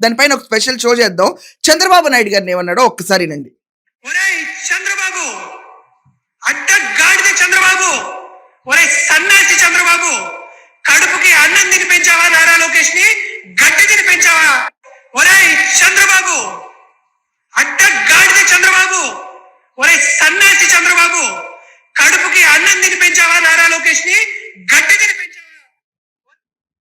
దానిపైన ఒక special show చేద్దాం. చంద్రబాబు నాయుడు గారిని ఏమన్నాడో ఒక్కసారినండి. ఒరేయ్ చంద్రబాబు, అడ్డగాడిద చంద్రబాబు, ఒరేయ్ సన్నాసి చంద్రబాబు, కడుపుకి అన్నం తిని పెంచావా నారా లోకేష్ ని? గడ్డి తిని పెంచావా? ఒరేయ్ చంద్రబాబు, అడ్డగాడిద చంద్రబాబు, ఒరేయ్ సన్నాసి చంద్రబాబు, కడుపుకి అన్నం తిని పెంచావా నారా లోకేష్ ని? గడ్డి తిని పెంచావా?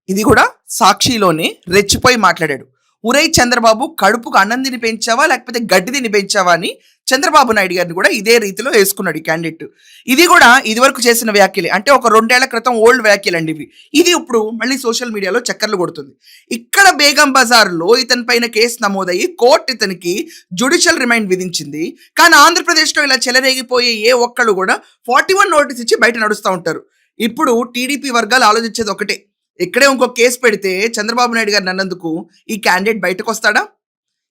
ఇది కూడా సాక్షిలోనే రెచ్చిపోయి మాట్లాడాడు. ఉరై చంద్రబాబు, కడుపుకు అన్నం తిని పెంచావా లేకపోతే గడ్డి తిని పెంచావా అని చంద్రబాబు నాయుడు గారిని కూడా ఇదే రీతిలో వేసుకున్నాడు ఈ క్యాండిడేట్. ఇది కూడా ఇదివరకు చేసిన వ్యాఖ్యలే, అంటే ఒక 2 ఏళ్ల క్రితం ఓల్డ్ వ్యాఖ్యలు అండి ఇవి. ఇది ఇప్పుడు మళ్ళీ సోషల్ మీడియాలో చక్కర్లు కొడుతుంది. ఇక్కడ బేగం బజార్లో ఇతని పైన కేసు నమోదయ్యి కోర్టు ఇతనికి జ్యుడిషియల్ రిమైండ్ విధించింది. కానీ ఆంధ్రప్రదేశ్లో ఇలా చెలరేగిపోయే ఏ ఒక్కళ్ళు కూడా 41 నోటీస్ ఇచ్చి బయట నడుస్తూ ఉంటారు. ఇప్పుడు టీడీపీ వర్గాలు ఆలోచించేది ఒకటే, ఇక్కడే ఇంకో కేసు పెడితే చంద్రబాబు నాయుడు గారిని అన్నందుకు ఈ క్యాండిడేట్ బయటకు వస్తాడా?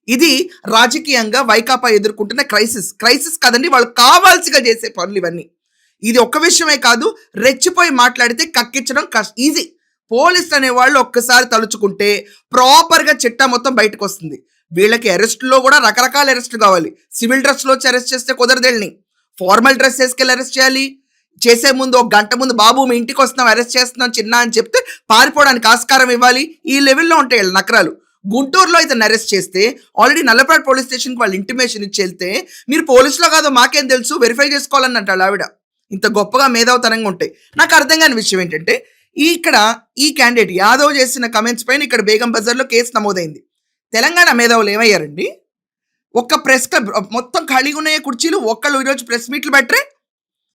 ఇది రాజకీయంగా వైకాపా ఎదుర్కొంటున్న క్రైసిస్ కాదండి, వాళ్ళు కావాల్సిగా చేసే పనులు ఇవన్నీ. ఇది ఒక్క విషయమే కాదు, రెచ్చిపోయి మాట్లాడితే కక్కించడం ఈజీ. పోలీసులు అనే వాళ్ళు ఒక్కసారి తలుచుకుంటే ప్రాపర్గా చిట్టా మొత్తం బయటకు వస్తుంది. వీళ్ళకి అరెస్టులో కూడా రకరకాల అరెస్టులు కావాలి. సివిల్ డ్రెస్లో వచ్చి అరెస్ట్ చేస్తే కుదరదేళ్ళని, ఫార్మల్ డ్రెస్ వేసుకెళ్ళి అరెస్ట్ చేయాలి. చేసే ముందు 1 గంట ముందు బాబు మీ ఇంటికి వస్తున్నాం, అరెస్ట్ చేస్తున్నాం చిన్న అని చెప్తే పారిపోవడానికి ఆస్కారం ఇవ్వాలి. ఈ లెవెల్లో ఉంటాయి వీళ్ళ నకరాలు. గుంటూరులో ఇతను అరెస్ట్ చేస్తే ఆల్రెడీ నల్లపేట పోలీస్ స్టేషన్కి వాళ్ళు ఇంటిమేషన్ ఇచ్చి వెళ్తే, మీరు పోలీసులో కాదో మాకేం తెలుసు, వెరిఫై చేసుకోవాలని అంటాడు ఆవిడ. ఇంత గొప్పగా మేధావుతనంగా ఉంటాయి. నాకు అర్థం కాని విషయం ఏంటంటే, ఇక్కడ ఈ క్యాండిడేట్ యాదవ్ చేసిన కమెంట్స్ పైన ఇక్కడ బేగం బజార్లో కేసు నమోదైంది. తెలంగాణ మేధావులు ఏమయ్యారండి, ఒక్క ప్రెస్ క్లబ్ మొత్తం ఖాళీగా ఉన్నాయి కుర్చీలు, ఒక్కళ్ళు ఈరోజు ప్రెస్ మీట్లు పెట్టరే.